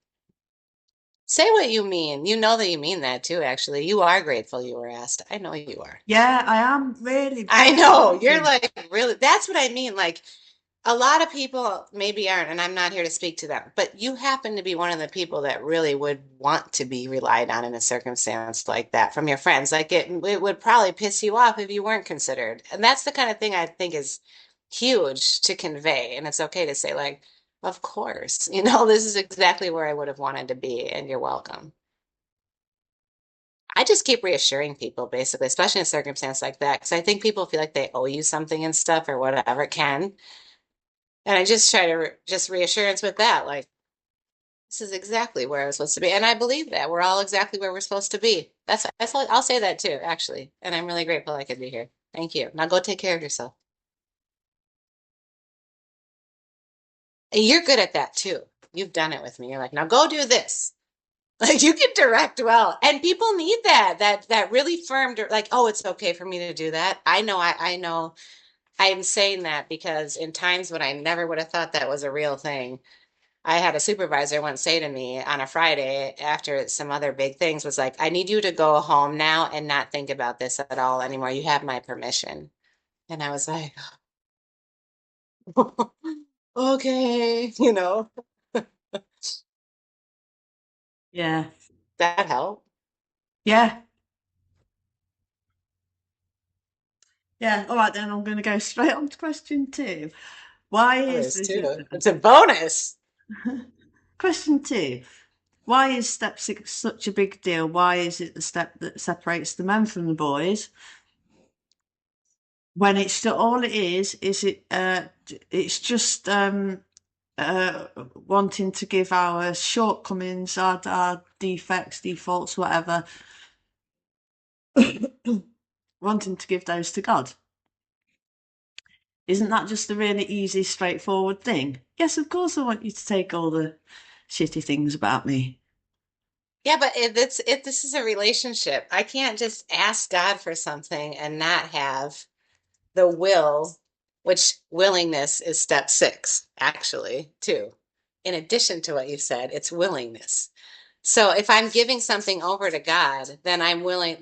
Say what you mean. You know that you mean that too, actually. You are grateful you were asked. I know you are. yeah, I am really I very know. You're happy. like, really, that's what I mean. Like, a lot of people maybe aren't, and I'm not here to speak to them, but you happen to be one of the people that really would want to be relied on in a circumstance like that from your friends. Like, it would probably piss you off if you weren't considered. And that's the kind of thing I think is huge to convey. And it's okay to say, like, of course, this is exactly where I would have wanted to be, and you're welcome. I just keep reassuring people, basically, especially in a circumstance like that, because I think people feel like they owe you something and stuff or whatever can. And I just try to just reassurance with that, like, this is exactly where I was supposed to be. And I believe that we're all exactly where we're supposed to be. I'll say that too, actually. And I'm really grateful I could be here. Thank you. Now go take care of yourself. And you're good at that too. You've done it with me. You're like, now go do this. Like you can direct well. And people need that really firm, like, oh, it's okay for me to do that. I know I'm saying that because in times when I never would have thought that was a real thing, I had a supervisor once say to me on a Friday after some other big things was like, I need you to go home now and not think about this at all anymore. You have my permission. And I was like, okay, Yeah, that helped. yeah, Yeah, all right then. I'm going to go straight on to question two. Why Oh, is there's this is two. It's a bonus. question two? Why is step six such a big deal? Why is it the step that separates the men from the boys? When it's all it is it it's just wanting to give our shortcomings, our defects, defaults, whatever, wanting to give those to God. Isn't that just a really easy, straightforward thing? Yes, of course I want you to take all the shitty things about me. Yeah, but this is a relationship. I can't just ask God for something and not have the will, which willingness is step six, actually, too. In addition to what you said, it's willingness. So if I'm giving something over to God, then I'm willing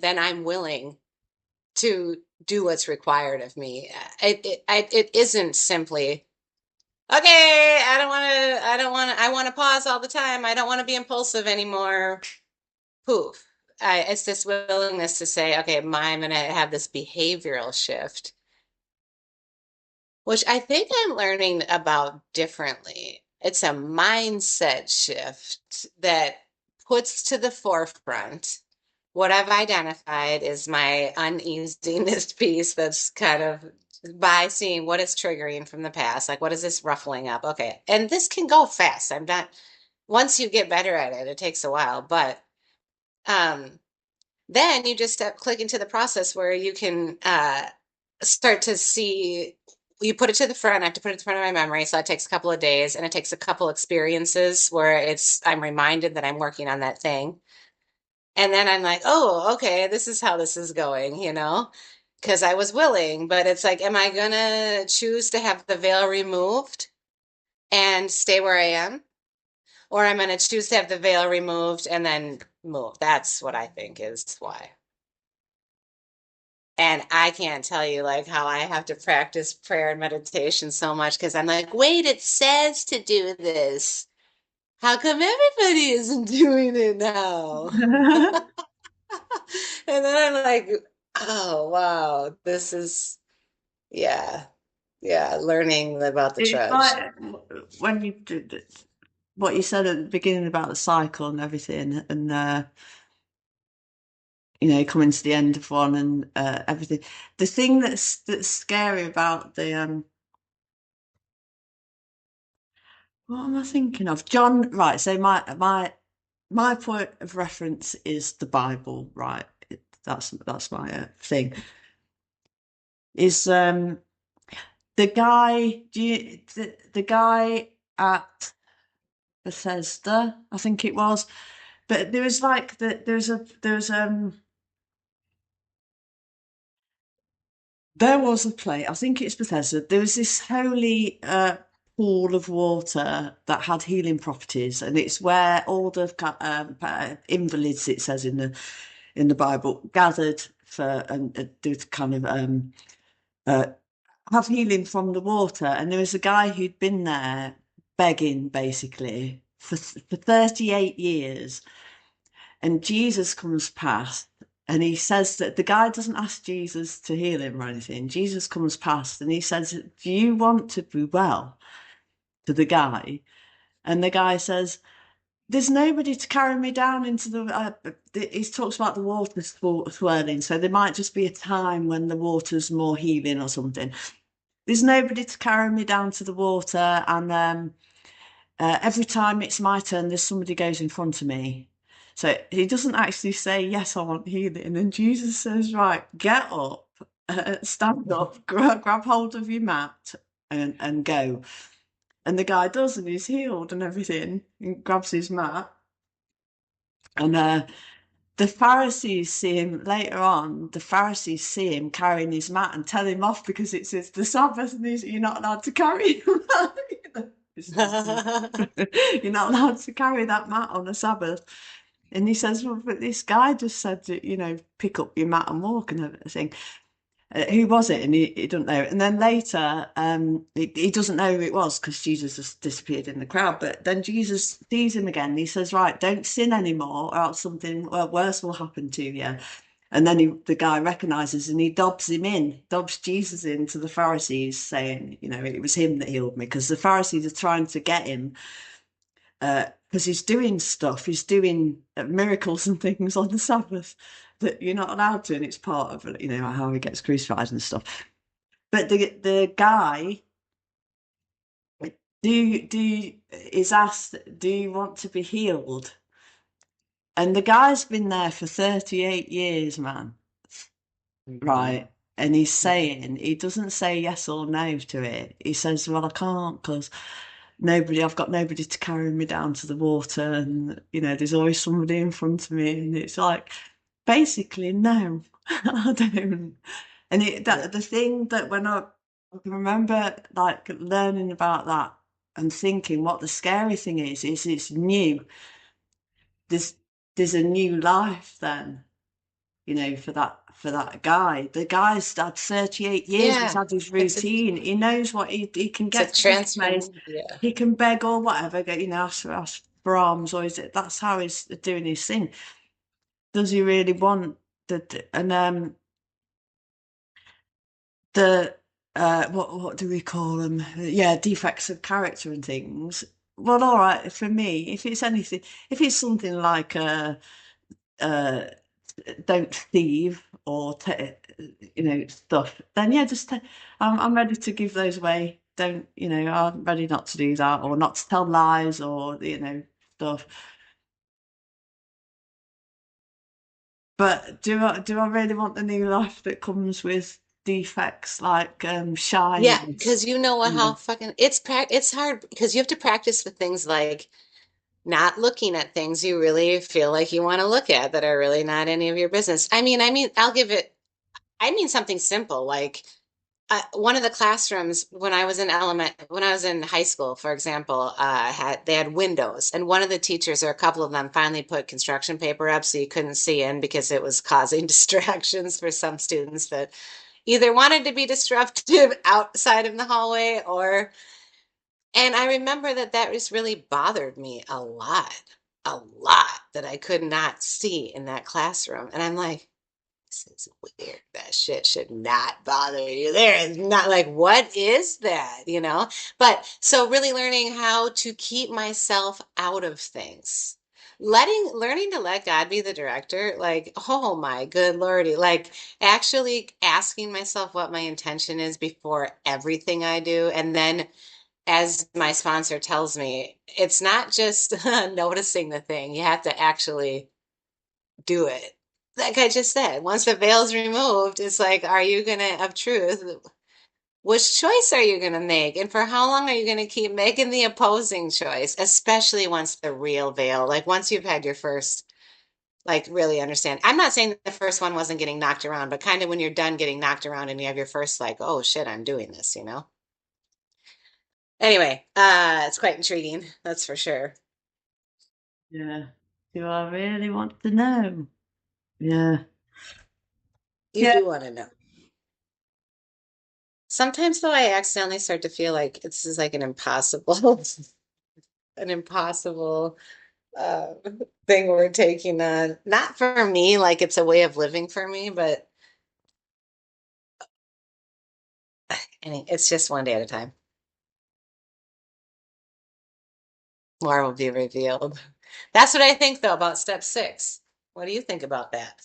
to do what's required of me. It isn't simply, okay, I want to pause all the time. I don't want to be impulsive anymore. Poof. It's this willingness to say, okay, I'm going to have this behavioral shift, which I think I'm learning about differently. It's a mindset shift that puts to the forefront what I've identified is my uneasiness piece that's kind of by seeing what is triggering from the past. Like, what is this ruffling up? Okay. And this can go fast. I'm not, once you get better at it, it takes a while. But um, then you just start clicking to the process where you can start to see you put it to the front. I have to put it to the front of my memory. So it takes a couple of days and it takes a couple experiences where I'm reminded that I'm working on that thing. And then I'm like, oh, okay, this is how this is going, because I was willing. But it's like, am I gonna choose to have the veil removed and stay where I am? Or I'm gonna choose to have the veil removed and then move? That's what I think is why. And I can't tell you like how I have to practice prayer and meditation so much because I'm like, wait, it says to do this. How come everybody isn't doing it now? And then I'm like, oh wow, this is yeah, yeah, learning about the It's trudge. like when you did what you said at the beginning about the cycle and everything, and coming to the end of one and everything. The thing that's scary about the what am I thinking of? John, right? So my point of reference is the Bible, right? That's my thing. Is the guy? The guy at Bethesda? I think it was. But there was like there was a place, I think it's Bethesda, there was this holy pool of water that had healing properties, and it's where all the invalids, it says in the Bible, gathered for and did kind of uh, have healing from the water. And there was a guy who'd been there begging basically for 38 years, and Jesus comes past and he says that the guy doesn't ask Jesus to heal him or anything. Jesus comes past and he says, do you want to be well? To the guy. And the guy says, there's nobody to carry me down into the. He talks about the water swirling, so there might just be a time when the water's more healing or something. There's nobody to carry me down to the water, and every time it's my turn, there's somebody goes in front of me. So he doesn't actually say, yes, I want healing. And Jesus says, right, get up, stand up, grab hold of your mat and go. And the guy does, and he's healed and everything, and grabs his mat. And the Pharisees see him later on. The Pharisees see him carrying his mat and tell him off because it's the Sabbath and you're not allowed to carry him. This is silly. You're not allowed to carry that mat on the Sabbath. And he says, well, but this guy just said to, pick up your mat and walk and everything. Who was it? And he doesn't know. And then later, he doesn't know who it was because Jesus just disappeared in the crowd. But then Jesus sees him again. And he says, right, don't sin anymore or else something worse will happen to you. And then the guy recognizes and he dobs Jesus into the Pharisees, saying, it was him that healed me, because the Pharisees are trying to get him because he's doing stuff, he's doing miracles and things on the Sabbath that you're not allowed to, and it's part of how he gets crucified and stuff. But the guy is asked, "Do you want to be healed?" And the guy's been there for 38 years, man. Mhm. Right. And he's saying, he doesn't say yes or no to it. He says, well, I can't because I've got nobody to carry me down to the water. And, there's always somebody in front of me. And it's like, basically, no, I don't. And Yeah. the thing that when I can remember like learning about that and thinking what the scary thing is it's new. There's, there's a new life then, for that guy. The guy's had 38 years, he's Yeah. had his It's a routine. He knows what he can it's a get to this place. transform. Yeah. He can beg or whatever, ask for alms, or is it that's how he's doing his thing. Does he really want and the what do we call them? Yeah, defects of character and things. Well, all right, for me, if it's something like uh don't thieve or stuff, then yeah, I'm ready to give those away. Don't I'm ready not to do that, or not to tell lies, or stuff. But do I really want the new life that comes with defects like Yeah, shyness? because you know what, how fucking it's hard because you have to practice the things like not looking at things you really feel like you want to look at that are really not any of your business. I mean something simple like one of the classrooms when I was in high school, for example, they had windows, and one of the teachers or a couple of them finally put construction paper up so you couldn't see in because it was causing distractions for some students that either wanted to be disruptive outside of the hallway or and I remember that that just really bothered me a lot that I could not see in that classroom. And I'm like, this is weird. That shit should not bother you. There is not like, what is that? But so really learning how to keep myself out of things. Learning to let God be the director, like, oh my good lordy, like actually asking myself what my intention is before everything I do. And then as my sponsor tells me, it's not just noticing the thing, you have to actually do it. Like I just said, once the veil's removed, it's like, are you gonna, of truth, which choice are you gonna make? And for how long are you gonna keep making the opposing choice, especially once the real veil, like once you've had your first, like really understand. I'm not saying that the first one wasn't getting knocked around, but kind of when you're done getting knocked around and you have your first, like, oh shit, I'm doing this? Anyway, it's quite intriguing, that's for sure. Yeah. Do I really want to know? Yeah. You Yeah. do want to know. Sometimes though, I accidentally start to feel like this is like an impossible, an impossible uh, thing we're taking on. Not for me, like it's a way of living for me, but it's just one day at a time. More will be revealed. That's what I think though about step 6. What do you think about that?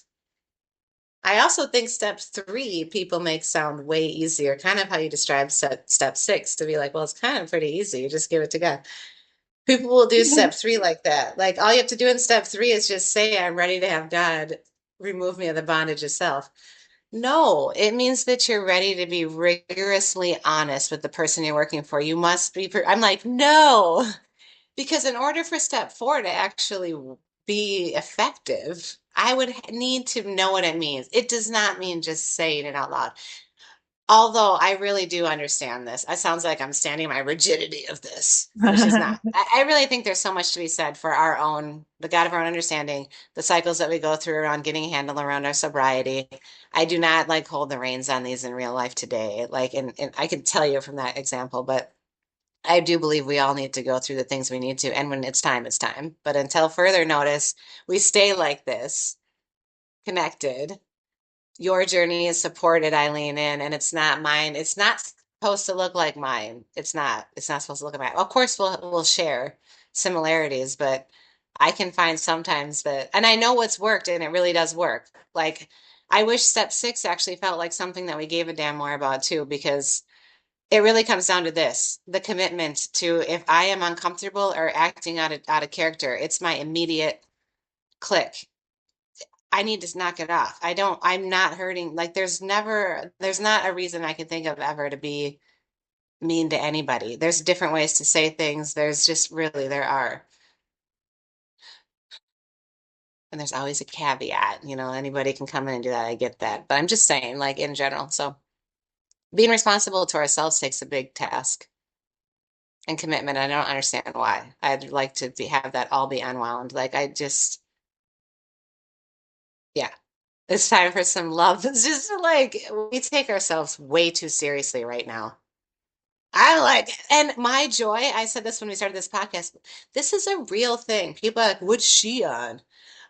I also think step 3 people make sound way easier, kind of how you described step 6 to be like, well, it's kind of pretty easy. You just give it to God. People will do step 3 like that. Like all you have to do in step 3 is just say, I'm ready to have God remove me of the bondage of self. No, it means that you're ready to be rigorously honest with the person you're working for. You must be, I'm like, no, because in order for step 4 to actually be effective, I would need to know what it means. It does not mean just saying it out loud. Although I really do understand this. It sounds like I'm standing my rigidity of this, which is not. I really think there's so much to be said for our own, the God of our own understanding, the cycles that we go through around getting a handle around our sobriety. I do not like hold the reins on these in real life today. Like, and I can tell you from that example, but I do believe we all need to go through the things we need to. And when it's time, it's time. But until further notice, we stay like this, connected your journey is supported, Eileen, in, and it's not mine. It's not supposed to look like mine. It's not supposed to look like mine. Of course, we'll share similarities, but I can find sometimes that, and I know what's worked, and it really does work. Like, I wish step six actually felt like something that we gave a damn more about too, because it really comes down to this, the commitment to if I am uncomfortable or acting out of character, it's my immediate click. I need to knock it off. I'm not hurting. Like there's not a reason I can think of ever to be mean to anybody. There's different ways to say things. There's just really, there are. And there's always a caveat, anybody can come in and do that. I get that. But I'm just saying, like in general. So being responsible to ourselves takes a big task and commitment. I don't understand why. I'd like to have that all be unwound. Like yeah. It's time for some love. It's just like we take ourselves way too seriously right now. I like it. And my joy, I said this when we started this podcast, this is a real thing. People are like, what's she on?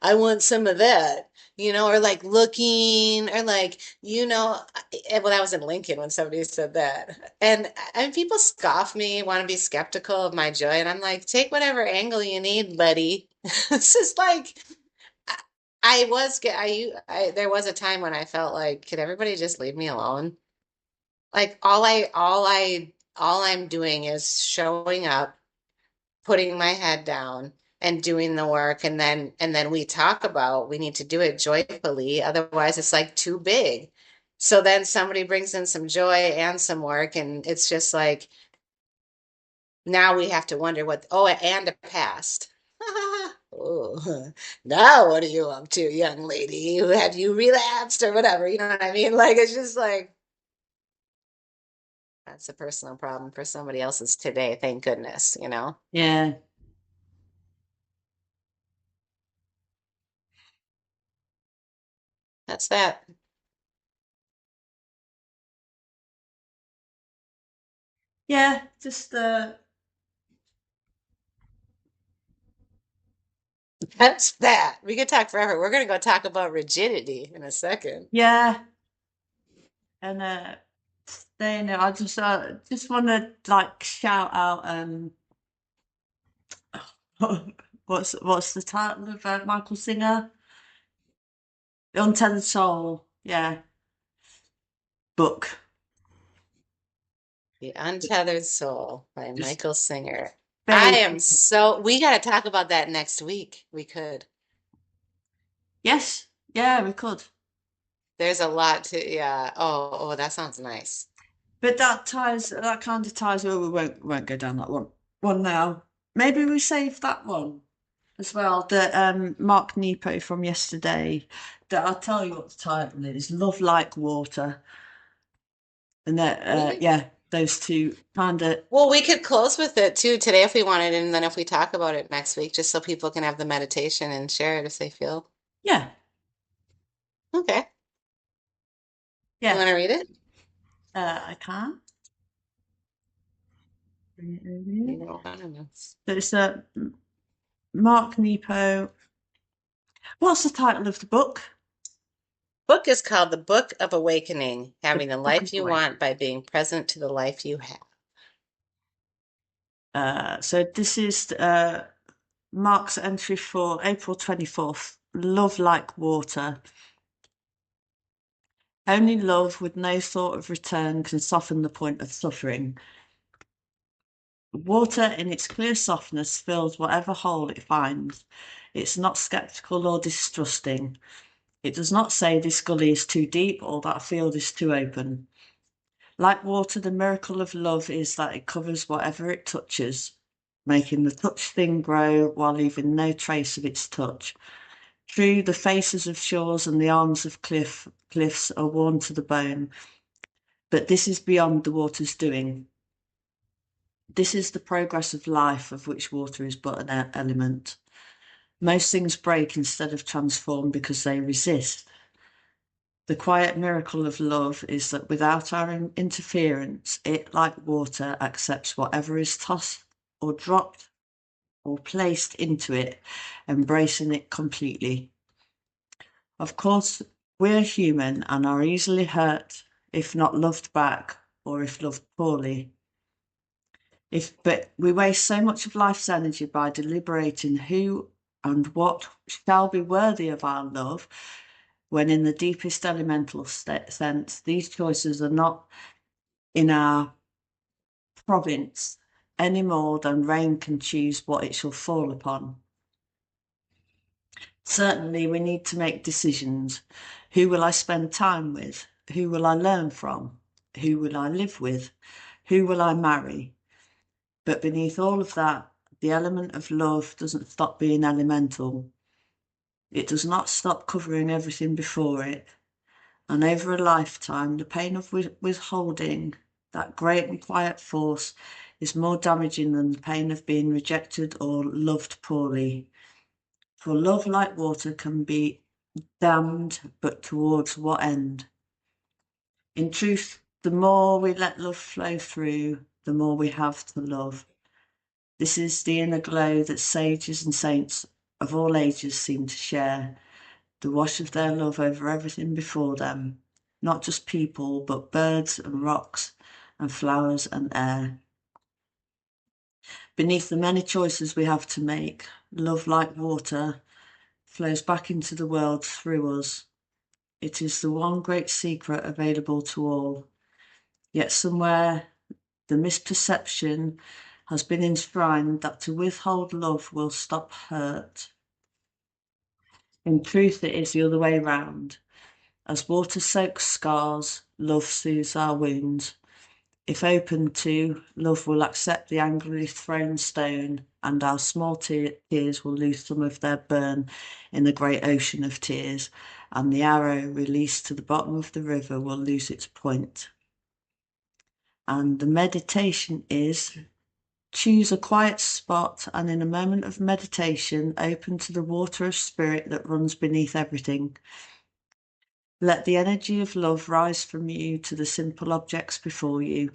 I want some of that, or like looking, or like, well, that was in Lincoln when somebody said that. And people scoff me, want to be skeptical of my joy. And I'm like, take whatever angle you need, buddy. It's just like, I, I was, there was a time when I felt like, could everybody just leave me alone? Like all I'm doing is showing up, putting my head down and doing the work, and then we talk about we need to do it joyfully, otherwise it's like too big. So then somebody brings in some joy and some work, and it's just like now we have to wonder and a past. Oh, now what are you up to, young lady? Have you relapsed or whatever? You know what I mean? Like it's just like that's a personal problem for somebody else's today, thank goodness. Yeah. That's that. Yeah, just That's that. We could talk forever. We're gonna go talk about rigidity in a second. yeah, and then I just want to like shout out what's the title of Michael Singer? Untethered Soul. Yeah, book. The Untethered Soul by Just Michael Singer. very We gotta talk about that next week. We could. yes, yeah, we could. There's a lot to, yeah. Oh, that sounds nice. But that kind of ties. Well, we won't go down that one now. Maybe we save that one as well. The Mark Nepo from yesterday. That I'll tell you what the title is. Love Like Water. And that Really? yeah, those two kind of Well, we could close with it too today if we wanted, and then if we talk about it next week, just so people can have the meditation and share it if they feel. yeah, Okay. You yeah. want to read it? I can bring it over here. You don't want to. So it's Mark Nepo. What's the title of the book? Book is called The Book of Awakening, The Having the Book of Life You Awake. Want by Being Present to the Life You Have. So this is Mark's entry for April 24th. Love like water. Only love with no thought of return can soften the point of suffering. Water in its clear softness fills whatever hole it finds. It's not sceptical or distrusting. It does not say this gully is too deep or that field is too open. Like water, the miracle of love is that it covers whatever it touches, making the touched thing grow while leaving no trace of its touch. True, the faces of shores and the arms of cliffs are worn to the bone, but this is beyond the water's doing. This is the progress of life of which water is but an element. Most things break instead of transform because they resist. The quiet miracle of love is that without our interference, it, like water, accepts whatever is tossed or dropped or placed into it, embracing it completely. Of course, We're human and are easily hurt if not loved back or if loved poorly. But we waste so much of life's energy by deliberating who and what shall be worthy of our love, when in the deepest elemental sense, these choices are not in our province any more than rain can choose what it shall fall upon. Certainly, we need to make decisions. Who will I spend time with? Who will I learn from? Who will I live with? Who will I marry? But beneath all of that, the element of love doesn't stop being elemental. It does not stop covering everything before it. And over a lifetime, the pain of withholding, that great and quiet force, is more damaging than the pain of being rejected or loved poorly. For love, like water, can be damned, but towards what end? In truth, the more we let love flow through, the more we have to love. This is the inner glow that sages and saints of all ages seem to share, the wash of their love over everything before them, not just people, but birds and rocks and flowers and air. Beneath the many choices we have to make, love, like water, flows back into the world through us. It is the one great secret available to all. Yet somewhere the misperception has been enshrined that to withhold love will stop hurt. In truth, it is the other way round. As water soaks scars, love soothes our wounds. If open to, love will accept the angrily thrown stone, and our small tears will lose some of their burn in the great ocean of tears, and the arrow released to the bottom of the river will lose its point. And the meditation is: choose a quiet spot and in a moment of meditation, open to the water of spirit that runs beneath everything. Let the energy of love rise from you to the simple objects before you.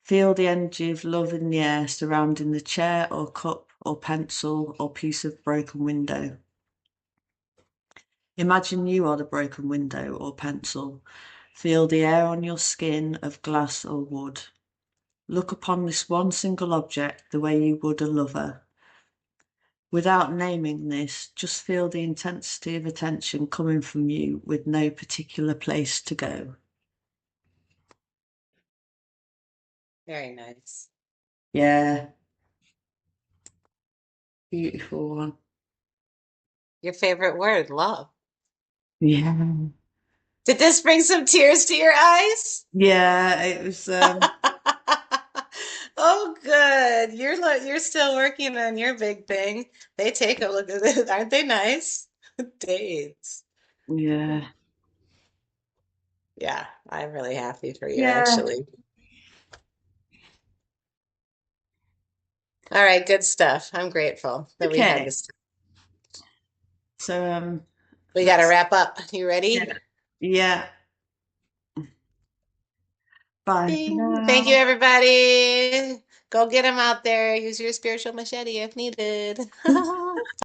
Feel the energy of love in the air surrounding the chair or cup or pencil or piece of broken window. Imagine you are the broken window or pencil. Feel the air on your skin of glass or wood. Look upon this one single object the way you would a lover. Without naming this, just feel the intensity of attention coming from you with no particular place to go. Very nice. Yeah, beautiful one. Your favorite word, love. Yeah. Did this bring some tears to your eyes? Yeah, it was Oh, good. You're still working on your big thing. They take a look at it. Aren't they nice? Dates. yeah. Yeah, I'm really happy for you, Yeah. actually. All right, good stuff. I'm grateful that we had Okay. this. So We got to let's wrap up. You yeah. ready? Yeah. Bye for Bing. Thank you, now. everybody. Go get them out there. Use your spiritual machete if needed.